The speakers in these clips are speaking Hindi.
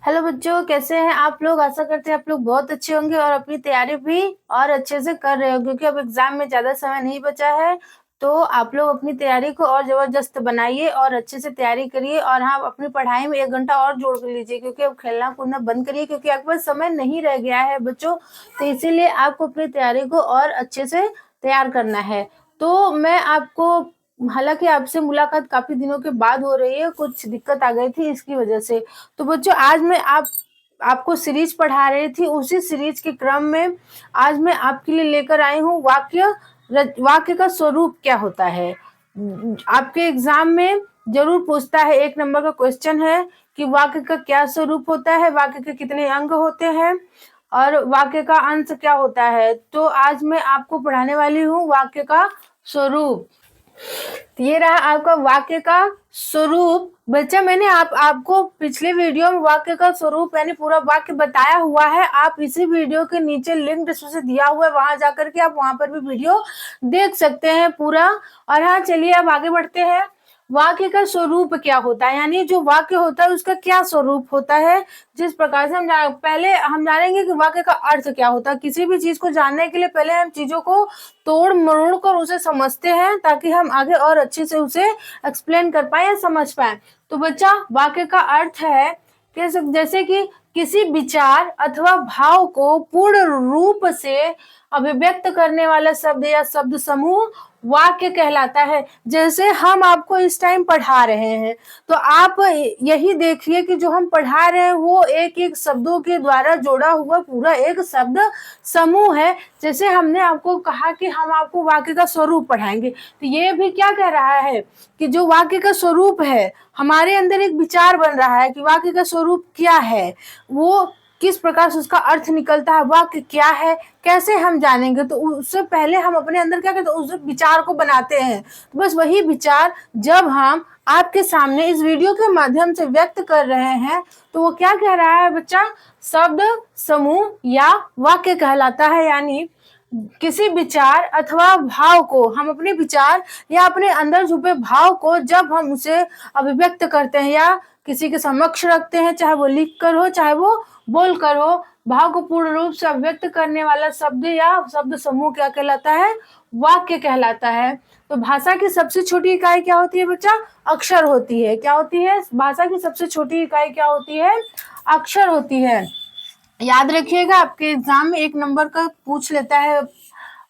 हेलो बच्चों, कैसे हैं आप लोग। आशा करते हैं आप लोग बहुत अच्छे होंगे और अपनी तैयारी भी और अच्छे से कर रहे हो, क्योंकि अब एग्जाम में ज्यादा समय नहीं बचा है। तो आप लोग अपनी तैयारी को और जबरदस्त बनाइए और अच्छे से तैयारी करिए। और हाँ, अपनी पढ़ाई में 1 घंटा और जोड़ कर लीजिए, क्योंकि अब खेलना कूदना बंद करिए, क्योंकि आपके पास समय नहीं रह गया है बच्चों। तो इसीलिए आपको अपनी तैयारी को और अच्छे से तैयार करना है। तो मैं आपको, हालांकि आपसे मुलाकात काफी दिनों के बाद हो रही है, कुछ दिक्कत आ गई थी इसकी वजह से। तो बच्चों, आज मैं आपको सीरीज पढ़ा रही थी, उसी सीरीज के क्रम में आज मैं आपके लिए लेकर आई हूँ वाक्य का स्वरूप क्या होता है। आपके एग्जाम में जरूर पूछता है, 1 नंबर का क्वेश्चन है कि वाक्य का क्या स्वरूप होता है, वाक्य के कितने अंग होते हैं और वाक्य का अंश क्या होता है। तो आज मैं आपको पढ़ाने वाली हूँ वाक्य का स्वरूप। ये रहा आपका वाक्य का स्वरूप। बच्चा, मैंने आपको पिछले वीडियो में वाक्य का स्वरूप यानी पूरा वाक्य बताया हुआ है। आप इसी वीडियो के नीचे लिंक डिस्क्रिप्शन दिया हुआ है, वहां जाकर के आप वहां पर भी वीडियो देख सकते हैं पूरा। और हाँ, चलिए अब आगे बढ़ते हैं। वाक्य का स्वरूप क्या होता है, यानी जो वाक्य होता है उसका क्या स्वरूप होता है। जिस प्रकार से पहले हम जानेंगे कि वाक्य का अर्थ क्या होता है। किसी भी चीज को जानने के लिए पहले हम चीजों को तोड़ मरोड़ कर उसे समझते हैं, ताकि हम आगे और अच्छे से उसे एक्सप्लेन कर पाए या समझ पाए। तो बच्चा, वाक्य का अर्थ है जैसे कि किसी विचार अथवा भाव को पूर्ण रूप से अभिव्यक्त करने वाला शब्द या शब्द समूह वाक्य कहलाता है। जैसे हम आपको इस टाइम पढ़ा रहे हैं, तो आप यही देखिए कि जो हम पढ़ा रहे हैं वो एक एक शब्दों के द्वारा जोड़ा हुआ पूरा एक शब्द समूह है। जैसे हमने आपको कहा कि हम आपको वाक्य का स्वरूप पढ़ाएंगे, तो ये भी क्या कह रहा है कि जो वाक्य का स्वरूप है, हमारे अंदर एक विचार बन रहा है कि वाक्य का स्वरूप क्या है, वो किस प्रकार से उसका अर्थ निकलता है, वाक्य क्या है, कैसे हम जानेंगे। तो उससे पहले हम अपने अंदर क्या करते हैं, उस विचार को बनाते हैं। तो बस वही विचार जब हम आपके सामने इस वीडियो के माध्यम से व्यक्त कर रहे हैं, तो वो क्या कह रहा है बच्चा, शब्द समूह या वाक्य कहलाता है। यानी किसी विचार अथवा भाव को, हम अपने विचार या अपने अंदर छुपे भाव को जब हम उसे अभिव्यक्त करते हैं या किसी के समक्ष रखते हैं, चाहे वो लिख कर हो चाहे वो बोल कर हो, भाव को पूर्ण रूप से अभिव्यक्त करने वाला शब्द या शब्द समूह क्या कहलाता है, वाक्य कहलाता है। तो भाषा की सबसे छोटी इकाई क्या होती है बच्चा, अक्षर होती है। क्या होती है, भाषा की सबसे छोटी इकाई क्या होती है, अक्षर होती है। याद रखिएगा, आपके एग्जाम में 1 नंबर का पूछ लेता है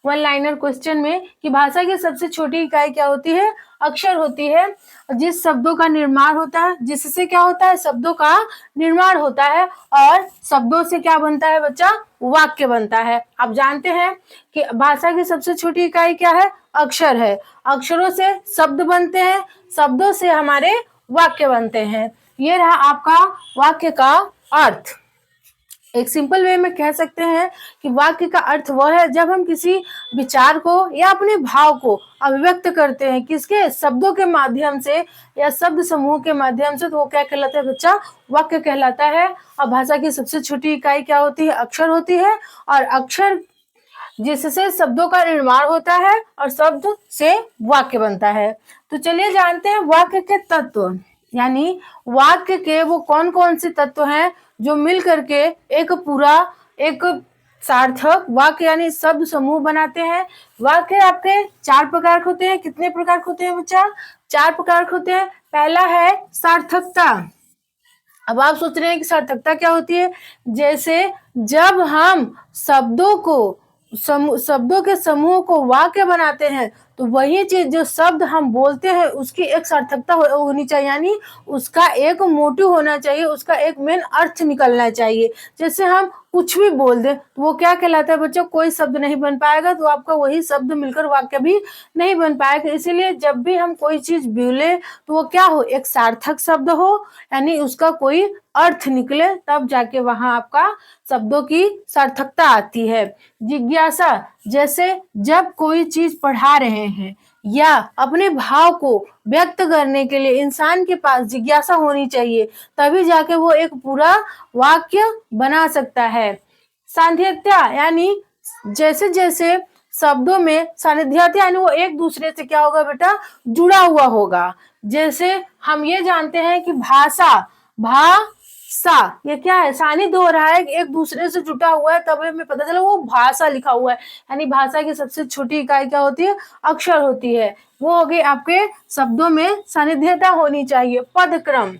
1 लाइनर क्वेश्चन में कि भाषा की सबसे छोटी इकाई क्या होती है, अक्षर होती है। जिस शब्दों का निर्माण होता है, जिससे क्या होता है, शब्दों का निर्माण होता है, और शब्दों से क्या बनता है बच्चा, वाक्य बनता है। आप जानते हैं कि भाषा की सबसे छोटी इकाई क्या है, अक्षर है। अक्षरों से शब्द बनते हैं, शब्दों से हमारे वाक्य बनते हैं। ये रहा आपका वाक्य का अर्थ। एक सिंपल वे में कह सकते हैं कि वाक्य का अर्थ वह है जब हम किसी विचार को या अपने भाव को अभिव्यक्त करते हैं, किसके, शब्दों के माध्यम से या शब्द समूह के माध्यम से, तो वो क्या कहलाता है बच्चा, वाक्य कहलाता है। और भाषा की सबसे छोटी इकाई क्या होती है, अक्षर होती है। और अक्षर जिससे शब्दों का निर्माण होता है और शब्द से वाक्य बनता है। तो चलिए जानते हैं वाक्य के तत्व, यानी वाक्य के वो कौन कौन से तत्व हैं जो मिल करके एक पूरा एक सार्थक वाक्य यानी शब्द समूह बनाते हैं। वाक्य आपके 4 प्रकार के होते हैं। कितने प्रकार के होते हैं बच्चा, 4 प्रकार के होते हैं। पहला है सार्थकता। अब आप सोच रहे हैं कि सार्थकता क्या होती है, जैसे जब हम शब्दों के समूह को वाक्य बनाते हैं, तो वही चीज जो शब्द हम बोलते हैं उसकी एक सार्थकता होनी चाहिए, यानी उसका एक मोटिव होना चाहिए, उसका एक मेन अर्थ निकलना चाहिए। जैसे हम कुछ भी बोल दें तो वो क्या कहलाता है बच्चों, कोई शब्द नहीं बन पाएगा, तो आपका वही शब्द मिलकर वाक्य भी नहीं बन पाएगा। इसीलिए जब भी हम कोई चीज बोले तो वो क्या हो, एक सार्थक शब्द हो, यानी उसका कोई अर्थ निकले, तब जाके वहां आपका शब्दों की सार्थकता आती है। जिज्ञासा, जैसे जब कोई चीज पढ़ा रहे हैं या अपने भाव को व्यक्त करने के लिए इंसान के पास जिज्ञासा होनी चाहिए, तभी जाके वो एक पूरा वाक्य बना सकता है। सान्निध्यता, यानी जैसे जैसे शब्दों में सान्निध्यता यानी वो एक दूसरे से क्या होगा बेटा, जुड़ा हुआ होगा। जैसे हम ये जानते हैं कि भाषा, सा, ये क्या है, सानिध्य हो रहा है, एक दूसरे से जुटा हुआ है, तब हमें पता चला वो भाषा लिखा हुआ है। यानी भाषा की सबसे छोटी इकाई क्या होती है, अक्षर होती है। वो हो गई आपके शब्दों में सानिध्यता होनी चाहिए। पद क्रम,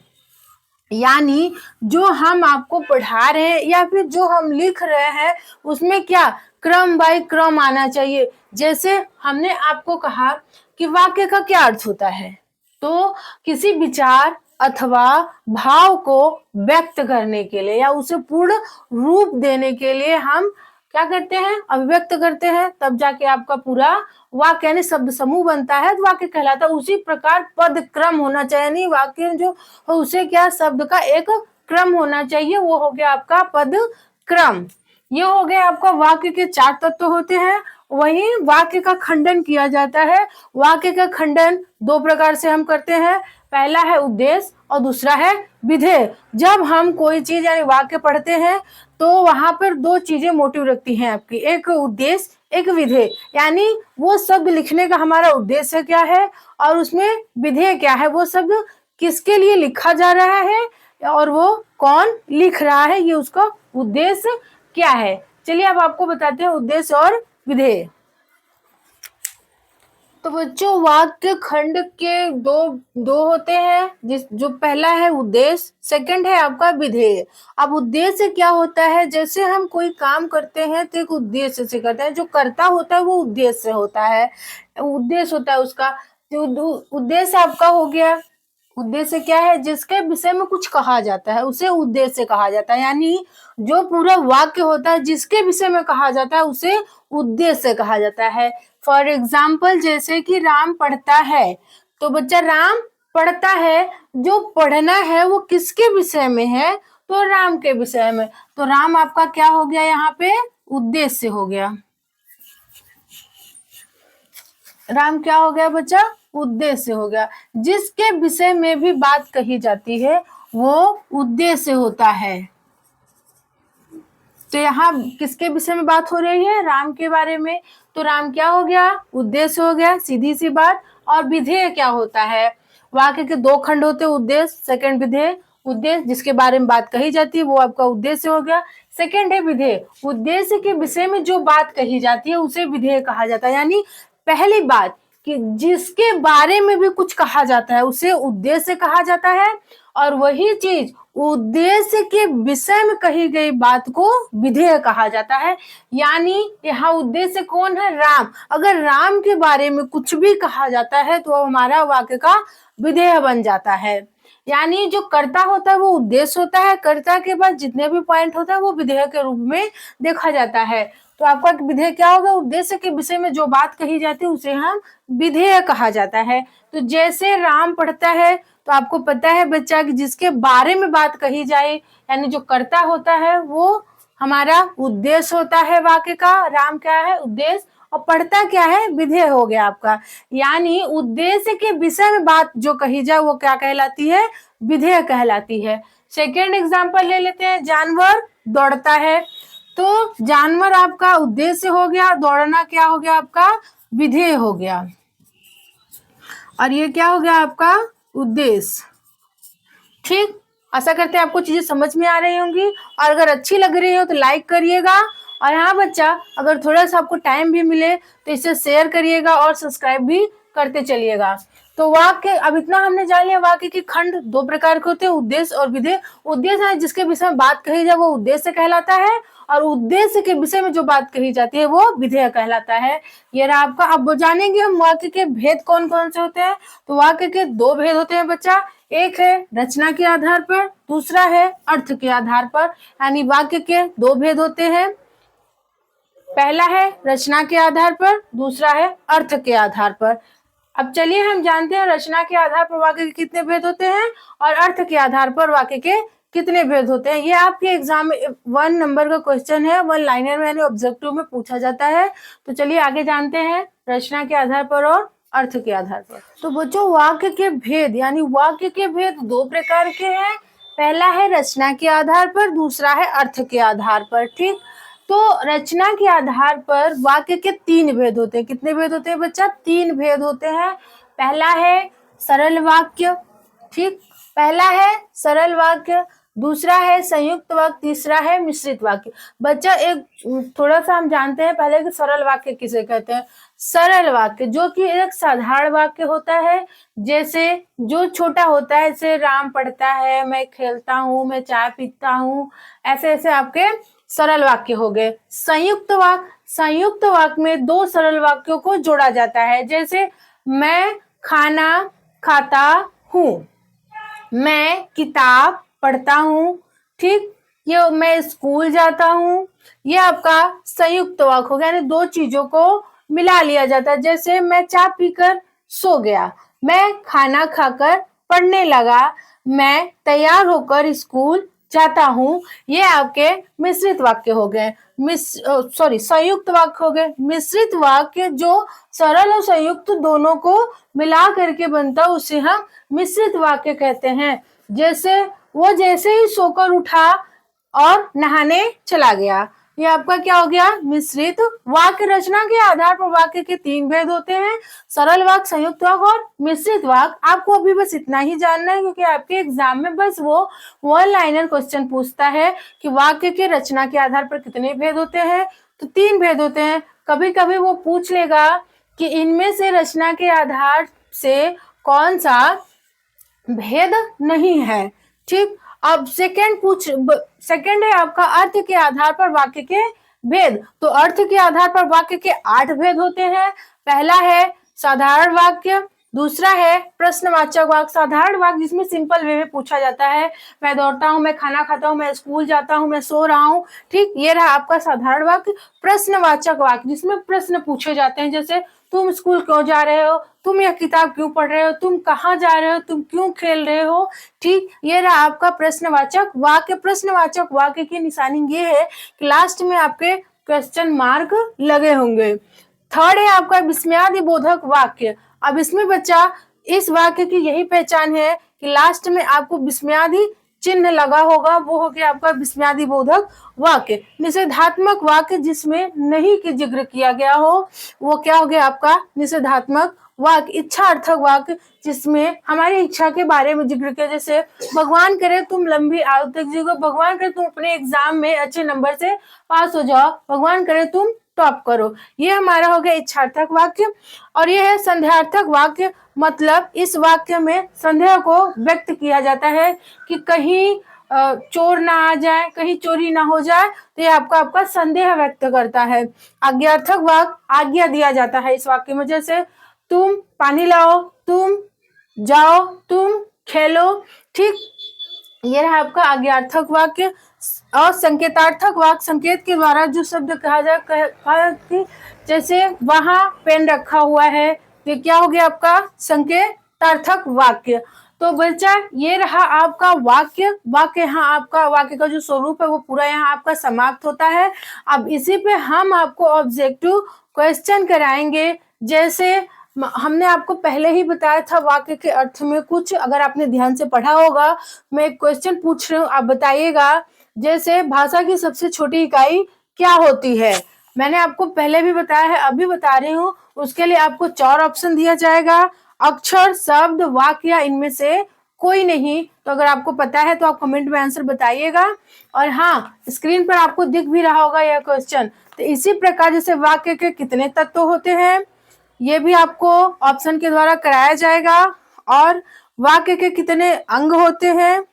यानी जो हम आपको पढ़ा रहे हैं या फिर जो हम लिख रहे हैं उसमें क्या क्रम बाय क्रम आना चाहिए। जैसे हमने आपको कहा कि वाक्य का क्या अर्थ होता है, तो किसी विचार अथवा भाव को व्यक्त करने के लिए या उसे पूर्ण रूप देने के लिए हम क्या करते हैं, अभिव्यक्त करते हैं, तब जाके आपका पूरा वाक्य यानी शब्द समूह बनता है तो वाक्य कहलाता है। उसी प्रकार पद क्रम होना चाहिए, नहीं वाक्य जो हो उसे क्या शब्द का एक क्रम होना चाहिए, वो हो गया आपका पद क्रम। ये हो गया आपका वाक्य के 4 तत्व होते हैं। वहीं वाक्य का खंडन किया जाता है। वाक्य का खंडन 2 प्रकार से हम करते हैं, पहला है उद्देश्य और दूसरा है विधेय। जब हम कोई चीज यानी वाक्य पढ़ते हैं तो वहां पर 2 चीजें मोटिव रखती हैं आपकी, एक उद्देश्य एक विधेय। यानी वो शब्द लिखने का हमारा उद्देश्य क्या है और उसमें विधेय क्या है, वो शब्द किसके लिए लिखा जा रहा है और वो कौन लिख रहा है, ये उसका उद्देश्य क्या है। चलिए अब आपको बताते हैं उद्देश्य और विधेय। तो बच्चों वाक्य खंड के दो होते हैं, जिस जो पहला है उद्देश्य, सेकंड है आपका विधेय। अब उद्देश्य क्या होता है, जैसे हम कोई काम करते हैं तो एक उद्देश्य से करते हैं, जो करता होता है वो उद्देश्य होता है, उद्देश्य होता है उसका। तो उद्देश्य आपका हो गया, उद्देश्य क्या है, जिसके विषय में कुछ कहा जाता है उसे उद्देश्य कहा जाता है। यानी जो पूरा वाक्य होता है जिसके विषय में कहा जाता है उसे उद्देश्य कहा जाता है। फॉर एग्जाम्पल जैसे कि राम पढ़ता है, तो बच्चा राम पढ़ता है, जो पढ़ना है वो किसके विषय में है, तो राम के विषय में। तो राम आपका क्या हो गया, यहाँ पे उद्देश्य हो गया। राम क्या हो गया बच्चा, उद्देश्य हो गया। जिसके विषय में भी बात कही जाती है वो उद्देश्य होता है। तो यहाँ किसके विषय में बात हो रही है, राम के बारे में, तो राम क्या हो गया, उद्देश्य हो गया, सीधी सी बात। और विधेय क्या होता है, वाक्य के 2 खंड होते हैं, उद्देश्य सेकंड विधेय। उद्देश्य जिसके बारे में बात कही जाती है वो आपका उद्देश्य हो गया। सेकंड है विधेय, उद्देश्य के विषय में जो बात कही जाती है उसे विधेय कहा जाता है। यानी पहली बात कि जिसके बारे में भी कुछ कहा जाता है उसे उद्देश्य कहा जाता है, और वही चीज उद्देश्य के विषय में कही गई बात को विधेय कहा जाता है। यानी यहाँ उद्देश्य कौन है, राम। अगर राम के बारे में कुछ भी कहा जाता है तो हमारा वाक्य का विधेय बन जाता है। यानी जो कर्ता होता है वो उद्देश्य होता है, कर्ता के बाद जितने भी पॉइंट होता है वो विधेय के रूप में देखा जाता है। तो आपका विधेय क्या होगा, उद्देश्य के विषय में जो बात कही जाती है उसे हम विधेय कहा जाता है। तो जैसे राम पढ़ता है, तो आपको पता है बच्चा कि जिसके बारे में बात कही जाए यानी जो कर्ता होता है वो हमारा उद्देश्य होता है वाक्य का। राम क्या है, उद्देश्य, और पढ़ता क्या है, विधेय हो गया आपका। यानी उद्देश्य के विषय में बात जो कही जाए वो क्या कहलाती है, विधेय कहलाती है। सेकेंड एग्जाम्पल ले लेते हैं, जानवर दौड़ता है, तो जानवर आपका उद्देश्य हो गया, दौड़ना क्या हो गया आपका, विधेय हो गया, और ये क्या हो गया आपका उद्देश्य। ठीक, आशा करते हैं आपको चीजें समझ में आ रही होंगी, और अगर अच्छी लग रही हो तो लाइक करिएगा। और हाँ बच्चा, अगर थोड़ा सा आपको टाइम भी मिले तो इसे शेयर करिएगा और सब्सक्राइब भी करते चलिएगा। तो वाक्य अब इतना हमने जान लिया, वाक्य के खंड 2 प्रकार के होते हैं, उद्देश्य और विधेय। उद्देश्य है जिसके विषय में बात कही जाए वो उद्देश्य कहलाता है, और उद्देश्य के विषय में जो बात कही जाती है वो विधेय कहलाता है। ये रहा आपका। अब वो जानेंगे हम वाक्य के भेद कौन कौन से होते हैं। तो वाक्य के 2 भेद होते हैं बच्चा, एक है रचना के आधार पर, दूसरा है अर्थ के आधार पर। यानी वाक्य के 2 भेद होते हैं, पहला है रचना के आधार पर, दूसरा है अर्थ के आधार पर। अब चलिए हम जानते हैं रचना के आधार पर वाक्य के कितने भेद होते हैं और अर्थ के आधार पर वाक्य के कितने भेद होते हैं। ये आपके एग्जाम में 1 नंबर का क्वेश्चन है, 1 लाइनर में यानी ऑब्जेक्टिव में पूछा जाता है। तो चलिए आगे जानते हैं रचना के आधार पर और अर्थ के आधार पर। तो बच्चों वाक्य के भेद यानी वाक्य के भेद 2 प्रकार के हैं, पहला है रचना के आधार पर, दूसरा है अर्थ के आधार पर। ठीक, तो रचना के आधार पर वाक्य के 3 भेद होते हैं। कितने भेद होते हैं बच्चा, 3 भेद होते हैं। पहला है सरल वाक्य, ठीक, पहला है सरल वाक्य, दूसरा है संयुक्त वाक्य, तीसरा है मिश्रित वाक्य। बच्चा एक थोड़ा सा हम जानते हैं पहले कि सरल वाक्य किसे कहते हैं। सरल वाक्य जो कि एक साधारण वाक्य होता है, जैसे जो छोटा होता है, जैसे राम पढ़ता है, मैं खेलता हूँ, मैं चाय पीता हूँ, ऐसे ऐसे आपके सरल वाक्य हो गए। संयुक्त वाक्य, संयुक्त वाक्य में दो सरल वाक्यों को जोड़ा जाता है, जैसे मैं खाना खाता हूँ, मैं किताब पढ़ता हूँ, ठीक, ये मैं स्कूल जाता हूँ, ये आपका संयुक्त वाक्य हो गया, यानी दो चीजों को मिला लिया जाता है। जैसे मैं चाय पीकर सो गया, मैं खाना खाकर पढ़ने लगा, मैं तैयार होकर स्कूल जाता हूँ, ये आपके मिश्रित वाक्य हो गए। संयुक्त वाक्य हो गए। मिश्रित वाक्य जो सरल और संयुक्त दोनों को मिला करके बनता है उसे हम मिश्रित वाक्य कहते हैं। जैसे वो जैसे ही सोकर उठा और नहाने चला गया, ये आपका क्या हो गया, मिश्रित वाक्य। रचना के आधार पर वाक्य के तीन भेद होते हैं, सरल वाक्य, संयुक्त वाक्य और मिश्रित वाक्य। आपको अभी बस इतना ही जानना है, क्योंकि आपके एग्जाम में बस वो वन लाइनर क्वेश्चन पूछता है कि वाक्य के रचना के आधार पर कितने भेद होते हैं, तो तीन भेद होते हैं। कभी कभी वो पूछ लेगा कि इनमें से रचना के आधार से कौन सा भेद नहीं है, ठीक। अब सेकंड है आपका अर्थ के आधार पर वाक्य के भेद। तो अर्थ के आधार पर वाक्य के 8 भेद होते हैं। पहला है साधारण वाक्य, दूसरा है प्रश्नवाचक वाक्य। साधारण वाक्य जिसमें सिंपल वे में पूछा जाता है, मैं दौड़ता हूँ, मैं खाना खाता हूँ, मैं स्कूल जाता हूँ, मैं सो रहा हूँ, ठीक, ये रहा आपका साधारण वाक्य। प्रश्नवाचक वाक्य जिसमें प्रश्न पूछे जाते हैं, जैसे तुम स्कूल क्यों जा रहे हो, तुम यह किताब क्यों पढ़ रहे हो, तुम कहाँ जा रहे हो, तुम क्यों खेल रहे हो, ठीक, ये रहा आपका प्रश्नवाचक वाक्य। प्रश्नवाचक वाक्य की निशानी ये है कि लास्ट में आपके क्वेश्चन मार्क लगे होंगे। थर्ड है आपका विस्मयादिबोधक वाक्य। अब इसमें बच्चा इस वाक्य की यही पहचान है कि लास्ट में आपको विस्मयादि चिन्ह लगा होगा, वो हो गया आपका विस्मयादिबोधक वाक्य। निषेधात्मक वाक्य जिसमें नहीं की जिक्र किया गया हो, वो क्या हो गया आपका निषेधात्मक वाक्य। इच्छार्थक वाक्य जिसमें हमारी इच्छा के बारे में जिक्र किया, जैसे भगवान करे तुम लंबी आयु तक जियो, भगवान करे तुम अपने एग्जाम में अच्छे नंबर से पास हो जाओ, भगवान करे तुम टॉप करो, ये हमारा हो गया इच्छार्थक वाक्य। और ये है संदेहार्थक वाक्य, मतलब इस वाक्य में संदेह को व्यक्त किया जाता है कि कहीं चोर ना आ जाए, कहीं चोरी ना हो जाए, तो ये आपका संदेह व्यक्त करता है। आज्ञार्थक वाक्य, आज्ञा दिया जाता है इस वाक्य में, जैसे तुम पानी लाओ, तुम जाओ, तुम खेलो, ठीक, ये रहा आपका आज्ञार्थक वाक्य। और संकेतार्थक वाक्य, संकेत के द्वारा जो शब्द कहा कि जैसे वहां पेन रखा हुआ है, तो क्या हो गया आपका संकेतार्थक वाक्य। तो बच्चा ये रहा आपका वाक्य यहाँ आपका वाक्य का जो स्वरूप है वो पूरा यहाँ आपका समाप्त होता है। अब इसी पे हम आपको ऑब्जेक्टिव क्वेश्चन कराएंगे। जैसे हमने आपको पहले ही बताया था वाक्य के अर्थ में कुछ, अगर आपने ध्यान से पढ़ा होगा, मैं एक क्वेश्चन पूछ रही हूँ, आप बताइएगा। जैसे भाषा की सबसे छोटी इकाई क्या होती है, मैंने आपको पहले भी बताया है, अभी बता रही हूँ। उसके लिए आपको 4 ऑप्शन दिया जाएगा, अक्षर, शब्द, वाक्य या इनमें से कोई नहीं। तो अगर आपको पता है तो आप कमेंट में आंसर बताइएगा। और हाँ, स्क्रीन पर आपको दिख भी रहा होगा यह क्वेश्चन। तो इसी प्रकार जैसे वाक्य के कितने तत्व होते हैं, ये भी आपको ऑप्शन के द्वारा कराया जाएगा। और वाक्य के कितने अंग होते हैं,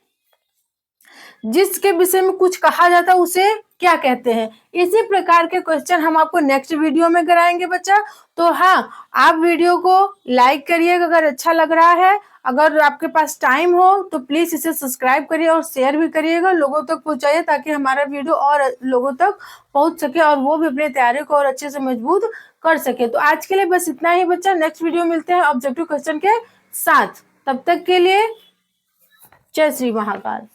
जिसके विषय में कुछ कहा जाता है उसे क्या कहते हैं, इसी प्रकार के क्वेश्चन हम आपको नेक्स्ट वीडियो में कराएंगे बच्चा। तो हाँ, आप वीडियो को लाइक करिएगा अगर अच्छा लग रहा है। अगर आपके पास टाइम हो तो प्लीज इसे सब्सक्राइब करिए और शेयर भी करिएगा, लोगों तक पहुंचाइए, ताकि हमारा वीडियो और लोगों तक पहुंच सके और वो भी अपनी तैयारी को और अच्छे से मजबूत कर सके। तो आज के लिए बस इतना ही बच्चा, नेक्स्ट वीडियो मिलते हैं ऑब्जेक्टिव क्वेश्चन के साथ। तब तक के लिए जय श्री महाकाल।